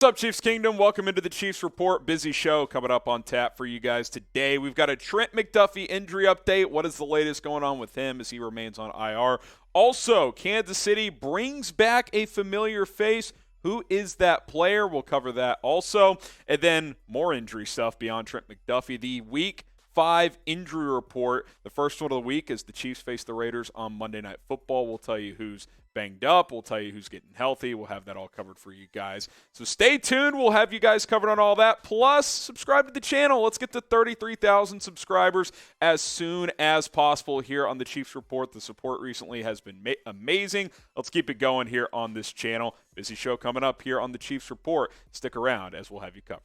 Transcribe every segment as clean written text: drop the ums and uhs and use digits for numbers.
What's up, Chiefs Kingdom? Welcome into the Chiefs Report. Busy show coming up on tap for you guys today. We've got a Trent McDuffie injury update. What is the latest going on with him as he remains on IR? Also, Kansas City brings back a familiar face. Who is that player? We'll cover that also. And then more injury stuff beyond Trent McDuffie. The Week 5 injury report. The first one of the week is the Chiefs face the Raiders on Monday Night Football. We'll tell you who's banged up. We'll tell you who's getting healthy. We'll have that all covered for you guys. So stay tuned. We'll have you guys covered on all that. Plus, subscribe to the channel. Let's get to 33,000 subscribers as soon as possible here on the Chiefs Report. The support recently has been amazing. Let's keep it going here on this channel. Busy show coming up here on the Chiefs Report. Stick around as we'll have you covered.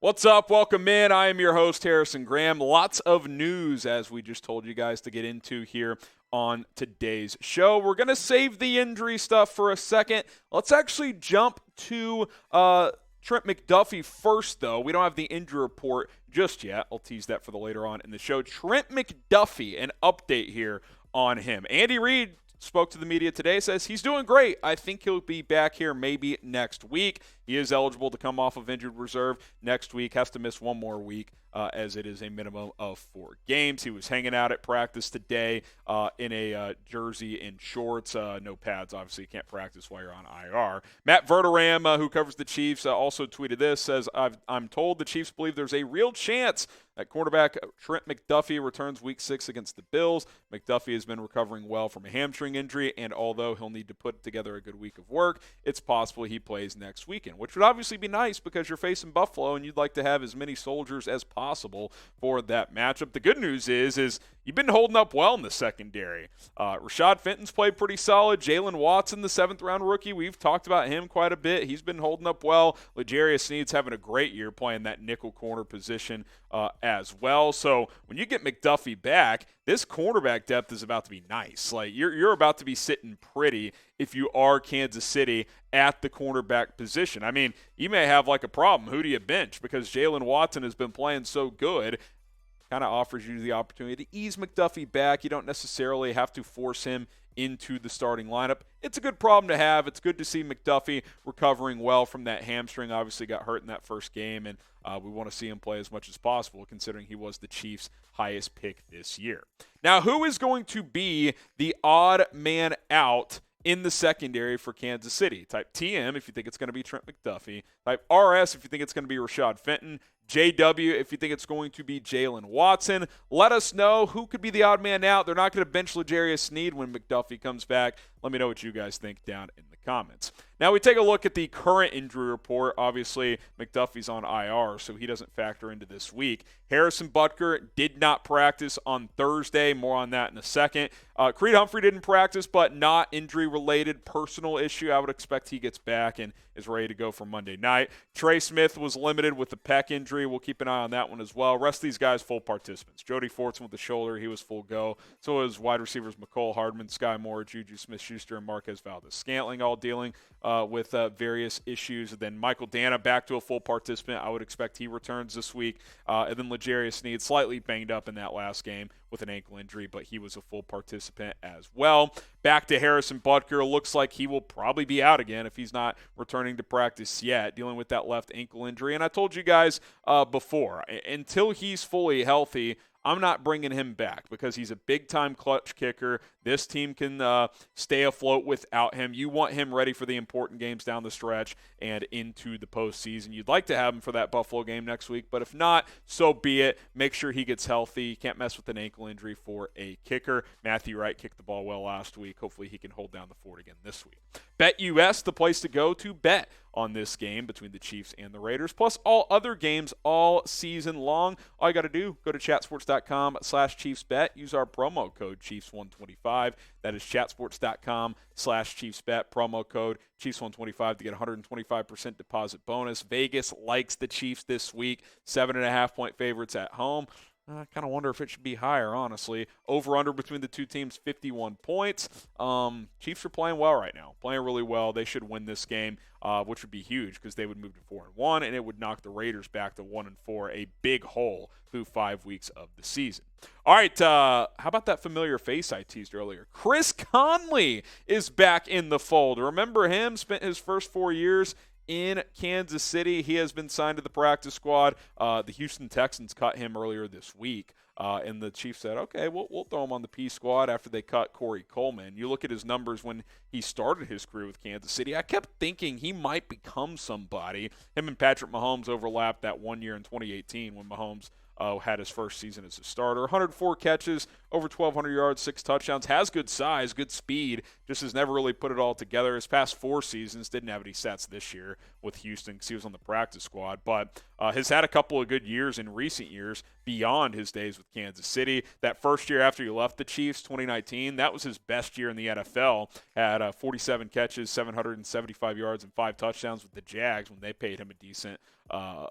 What's up? Welcome in. I am your host, Harrison Graham. Lots of news, as we just told you guys, to get into here on today's show. We're going to save the injury stuff for a second. Let's actually jump to Trent McDuffie first, though. We don't have the injury report just yet. I'll tease that for the later on in the show. Trent McDuffie, an update here on him. Andy Reid spoke to the media today, says he's doing great. I think he'll be back here maybe next week. He is eligible to come off of injured reserve next week, has to miss one more week as it is a minimum of 4 games. He was hanging out at practice today in a jersey and shorts. No pads, obviously. You can't practice while you're on IR. Matt Verderam, who covers the Chiefs, also tweeted this, says, I'm told the Chiefs believe there's a real chance that quarterback Trent McDuffie returns Week 6 against the Bills. McDuffie has been recovering well from a hamstring injury, and although he'll need to put together a good week of work, it's possible he plays next weekend, which would obviously be nice because you're facing Buffalo and you'd like to have as many soldiers as possible for that matchup. The good news is you've been holding up well in the secondary. Rashad Fenton's played pretty solid. Jalen Watson, the 7th-round rookie, we've talked about him quite a bit. He's been holding up well. L'Jarius Sneed's having a great year playing that nickel corner position as well. So when you get McDuffie back, this cornerback depth is about to be nice. Like you're about to be sitting pretty if you are Kansas City at the cornerback position. I mean, you may have like a problem. Who do you bench? Because Jalen Watson has been playing so good. Kind of offers you the opportunity to ease McDuffie back. You don't necessarily have to force him into the starting lineup. It's a good problem to have. It's good to see McDuffie recovering well from that hamstring. Obviously got hurt in that first game, and we want to see him play as much as possible considering he was the Chiefs' highest pick this year. Now, who is going to be the odd man out in the secondary for Kansas City? Type TM if you think it's going to be Trent McDuffie. Type RS if you think it's going to be Rashad Fenton. JW if you think it's going to be Jalen Watson. Let us know who could be the odd man out. They're not going to bench L'Jarius Sneed when McDuffie comes back. Let me know what you guys think down in the comments. Now we take a look at the current injury report. Obviously, McDuffie's on IR, so he doesn't factor into this week. Harrison Butker did not practice on Thursday. More on that in a second. Creed Humphrey didn't practice, but not injury-related, personal issue. I would expect he gets back and is ready to go for Monday night. Trey Smith was limited with the pec injury. We'll keep an eye on that one as well. Rest of these guys, full participants. Jody Fortson with the shoulder, he was full go. So was wide receivers McCole Hardman, Sky Moore, Juju Smith-Schuster, and Marquez Valdez-Scantling all dealing with various issues. And then Michael Dana back to a full participant. I would expect he returns this week. And then L'Jarius Sneed slightly banged up in that last game with an ankle injury, but he was a full participant as well. Back to Harrison Butker. Looks like he will probably be out again if he's not returning to practice yet, dealing with that left ankle injury. And I told you guys before, until he's fully healthy, I'm not bringing him back because he's a big-time clutch kicker. This team can stay afloat without him. You want him ready for the important games down the stretch and into the postseason. You'd like to have him for that Buffalo game next week, but if not, so be it. Make sure he gets healthy. You can't mess with an ankle injury for a kicker. Matthew Wright kicked the ball well last week. Hopefully he can hold down the fort again this week. BetUS, the place to go to bet on this game between the Chiefs and the Raiders, plus all other games all season long. All you got to do, go to chatsports.com/ChiefsBet. Use our promo code Chiefs125. That is chatsports.com/ChiefsBet. Promo code Chiefs125 to get 125% deposit bonus. Vegas likes the Chiefs this week. 7.5-point favorites at home. I kind of wonder if it should be higher, honestly. Over-under between the two teams, 51 points. Chiefs are playing well right now, playing really well. They should win this game, which would be huge because they would move to 4-1, and it would knock the Raiders back to 1-4, a big hole through 5 weeks of the season. All right, how about that familiar face I teased earlier? Chris Conley is back in the fold. Remember him? Spent his first 4 years in Kansas City. He has been signed to the practice squad. The Houston Texans cut him earlier this week, and the Chiefs said, okay, we'll throw him on the P squad after they cut Corey Coleman. You look at his numbers when he started his career with Kansas City. I kept thinking he might become somebody. Him and Patrick Mahomes overlapped that 1 year in 2018 when Mahomes had his first season as a starter. 104 catches, over 1,200 yards, 6 touchdowns. Has good size, good speed, just has never really put it all together. His past 4 seasons, didn't have any stats this year with Houston because he was on the practice squad, but has had a couple of good years in recent years beyond his days with Kansas City. That first year after he left the Chiefs, 2019, that was his best year in the NFL. Had 47 catches, 775 yards, and 5 touchdowns with the Jags when they paid him a decent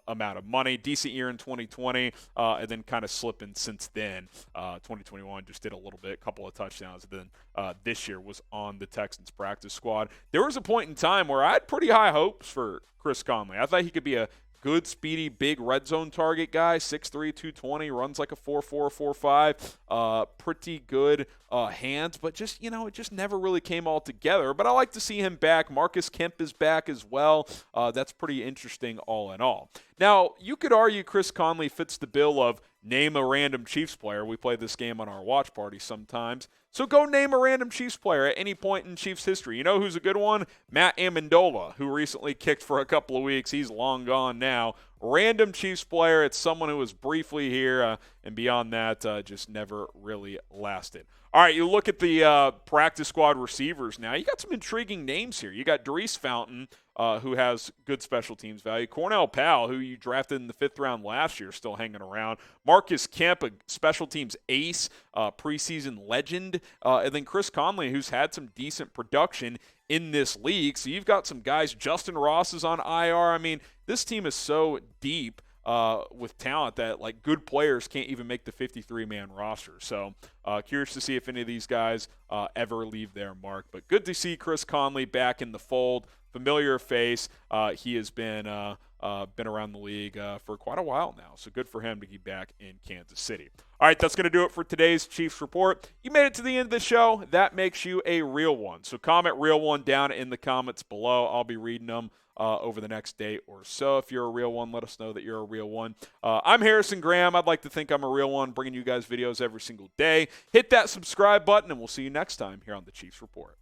amount of money. Decent year in 2020, and then kind of slipping since then. 2021 just did a little bit, couple of touchdowns, and then this year was on the Texans practice squad. There was a point in time where I had pretty high hopes for Chris Conley. I thought he could be a good, speedy, big red zone target guy, 6'3", 220, runs like a 4'4", 4'5", pretty good hands, but just, it just never really came all together. But I like to see him back. Marcus Kemp is back as well. That's pretty interesting all in all. Now, you could argue Chris Conley fits the bill of name a random Chiefs player. We play this game on our watch party sometimes. So go name a random Chiefs player at any point in Chiefs history. You know who's a good one? Matt Amendola, who recently kicked for a couple of weeks. He's long gone now. Random Chiefs player. It's someone who was briefly here, and beyond that, just never really lasted. All right, you look at the practice squad receivers now. You got some intriguing names here. You got Darius Fountain, who has good special teams value. Cornell Powell, who you drafted in the 5th round last year, still hanging around. Marcus Kemp, a special teams ace, preseason legend. And then Chris Conley, who's had some decent production in this league. So you've got some guys. Justin Ross is on IR. I mean, this team is so deep with talent that, like, good players can't even make the 53-man roster. So curious to see if any of these guys ever leave their mark. But good to see Chris Conley back in the fold. Familiar face. He has been around the league for quite a while now. So good for him to be back in Kansas City. All right, that's going to do it for today's Chiefs Report. You made it to the end of the show. That makes you a real one. So comment real one down in the comments below. I'll be reading them over the next day or so. If you're a real one, let us know that you're a real one. I'm Harrison Graham. I'd like to think I'm a real one, bringing you guys videos every single day. Hit that subscribe button, and we'll see you next time here on the Chiefs Report.